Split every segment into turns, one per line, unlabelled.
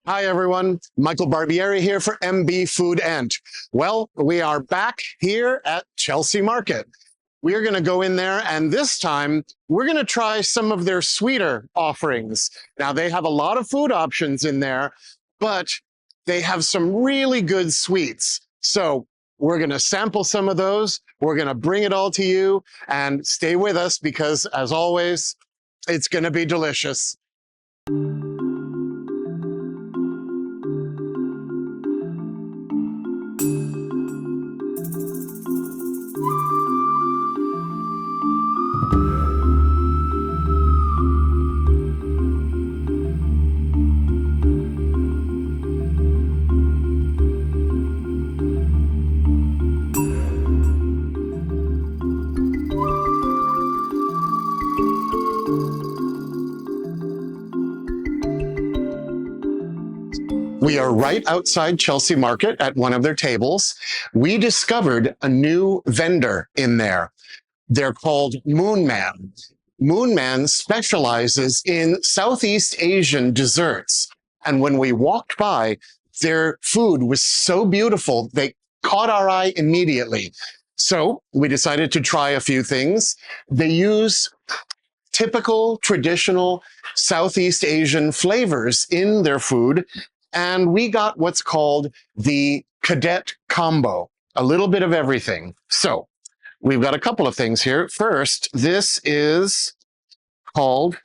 Hi, everyone. Michael Barbieri here for MB Food Ent. Well, we are back here at Chelsea Market. We are going to go in there, and this time we're going to try some of their sweeter offerings. Now, they have a lot of food options in there, but they have some really good sweets. So we're going to sample some of those. We're going to bring it all to you, and stay with us because, as always, it's going to be delicious. We are right outside Chelsea Market at one of their tables. We discovered a new vendor in there. They're called Moon Man. Moon Man specializes in Southeast Asian desserts. And when we walked by, their food was so beautiful, they caught our eye immediately. So we decided to try a few things. They use typical, traditional Southeast Asian flavors in their food. And we got what's called the cadet combo, a little bit of everything. So we've got a couple of things here. First, this is called,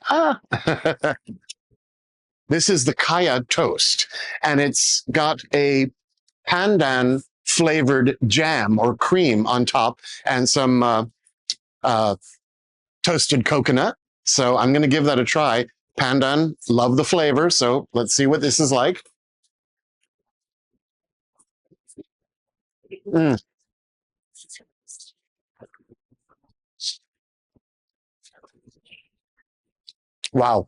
this is the kaya toast, and it's got a pandan flavored jam or cream on top and some toasted coconut. So I'm going to give that a try. Pandan, love the flavor. So let's see what this is like. Mm. Wow.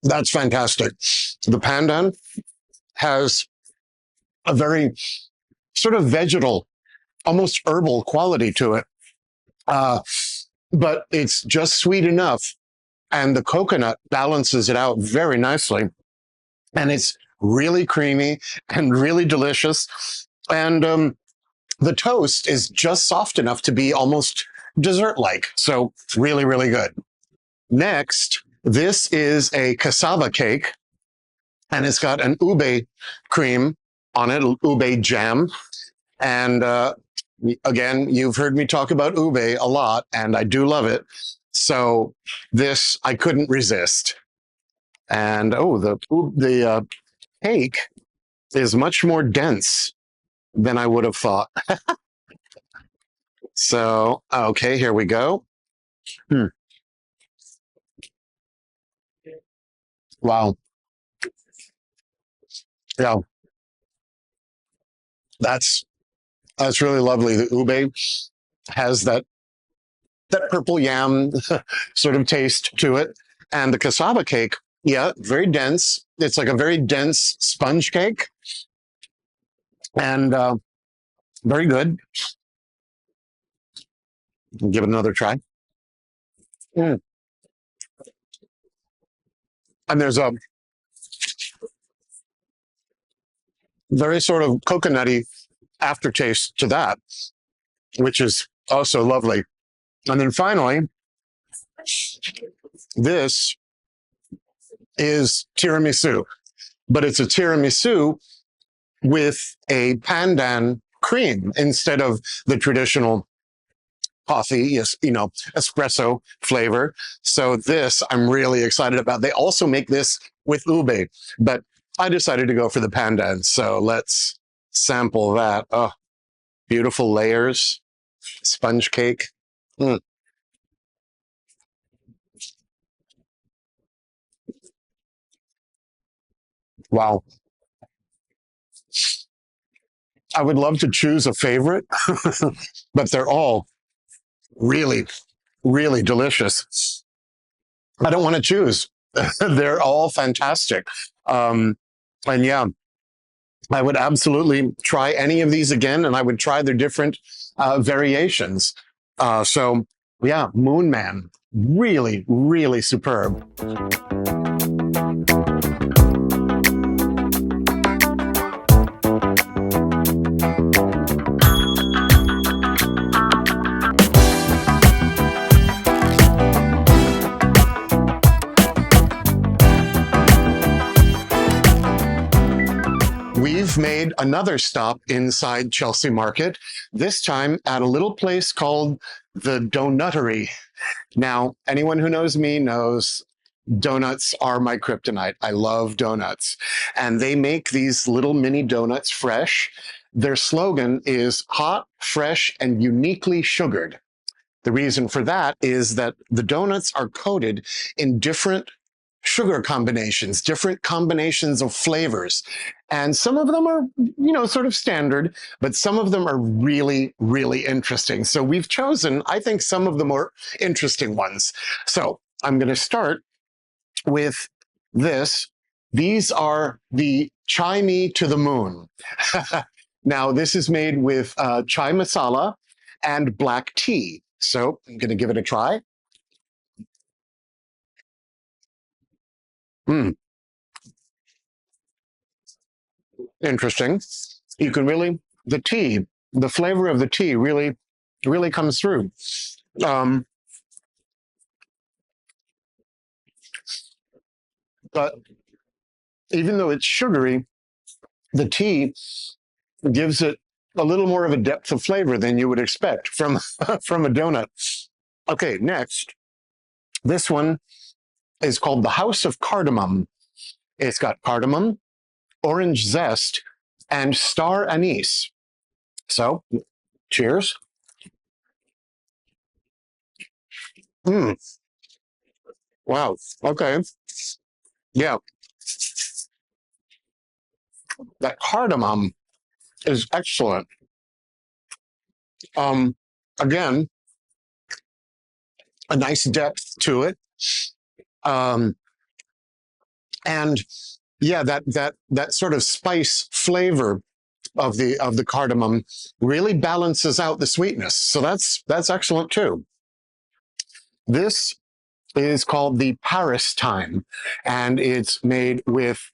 That's fantastic. The pandan has a very sort of vegetal, almost herbal quality to it. But it's just sweet enough. And the coconut balances it out very nicely. And it's really creamy and really delicious. And the toast is just soft enough to be almost dessert-like. So really, really good. Next, this is a cassava cake, and it's got an ube cream on it, ube jam. And again, you've heard me talk about ube a lot, and I do love it. So this, I couldn't resist. And oh, the cake is much more dense than I would have thought. So, okay, here we go. Wow. Yeah, that's really lovely. The ube has that purple yam sort of taste to it. And the cassava cake, yeah, very dense. It's like a very dense sponge cake. And very good. I'll give it another try. Mm. And there's a very sort of coconutty aftertaste to that, which is also lovely. And then finally, this is tiramisu, but it's a tiramisu with a pandan cream instead of the traditional coffee, yes, espresso flavor. So this I'm really excited about. They also make this with ube, but I decided to go for the pandan. So let's sample that. Oh, beautiful layers, sponge cake. Mm. Wow. I would love to choose a favorite, but they're all really, really delicious. I don't want to choose. They're all fantastic. And yeah, I would absolutely try any of these again, and I would try their different variations. So yeah, Moon Man, really, really superb. we've made another stop inside Chelsea Market, this time at a little place called the Doughnuttery. Now, anyone who knows me knows donuts are my kryptonite. I love donuts. And they make these little mini donuts fresh. Their slogan is hot, fresh, and uniquely sugared. The reason for that is that the donuts are coated in different sugar combinations, different combinations of flavors. And some of them are, sort of standard, but some of them are really, really interesting. So we've chosen, I think, some of the more interesting ones. So I'm going to start with this. These are the Chai Me to the Moon. Now, this is made with chai masala and black tea. So I'm going to give it a try. Interesting. You can really, the flavor of the tea really, really comes through. Um, but even though it's sugary, the tea gives it a little more of a depth of flavor than you would expect from, from a donut. Okay, next, this one is called the House of Cardamom. It's got cardamom, orange zest, and star anise. So, cheers. Mm, wow. Okay. Yeah. That cardamom is excellent. Um, Again, a nice depth to it. Um, and yeah, that sort of spice flavor of the cardamom really balances out the sweetness. So that's excellent too. This is called the Paris Time, and it's made with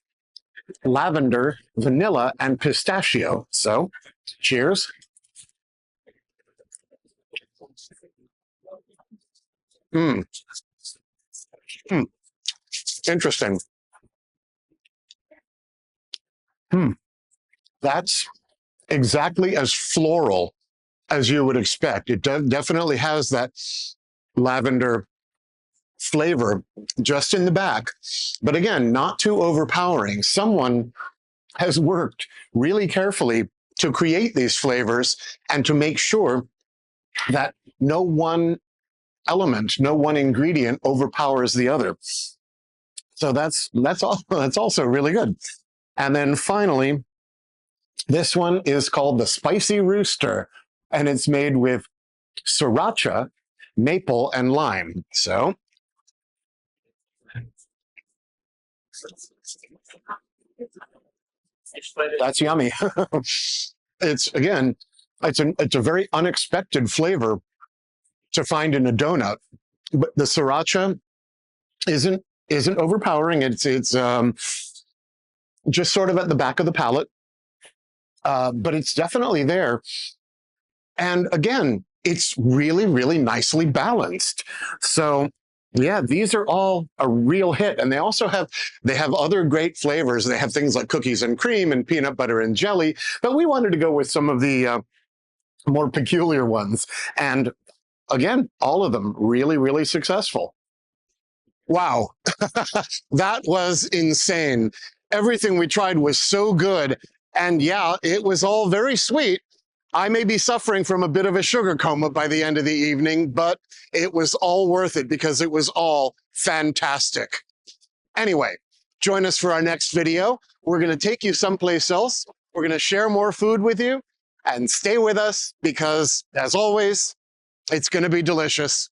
lavender, vanilla, and pistachio. So, cheers. Mm, mm, interesting. Hmm. That's exactly as floral as you would expect. It definitely has that lavender flavor just in the back, but again, not too overpowering. Someone has worked really carefully to create these flavors and to make sure that no one element, no one ingredient overpowers the other. So that's all. That's also really good. And then finally, this one is called the Spicy Rooster, and it's made with sriracha, maple, and lime. So that's yummy. It's again, it's a very unexpected flavor to find in a donut, but the sriracha isn't overpowering. It's just sort of at the back of the palate, but it's definitely there. And again, it's really, really nicely balanced. So yeah, these are all a real hit. And they have other great flavors. They have things like cookies and cream and peanut butter and jelly, but we wanted to go with some of the more peculiar ones. And again, all of them really, really successful. Wow, that was insane. Everything we tried was so good. And yeah, it was all very sweet. I may be suffering from a bit of a sugar coma by the end of the evening, but it was all worth it because it was all fantastic. Anyway, join us for our next video. We're going to take you someplace else. We're going to share more food with you, and stay with us because, as always, it's going to be delicious.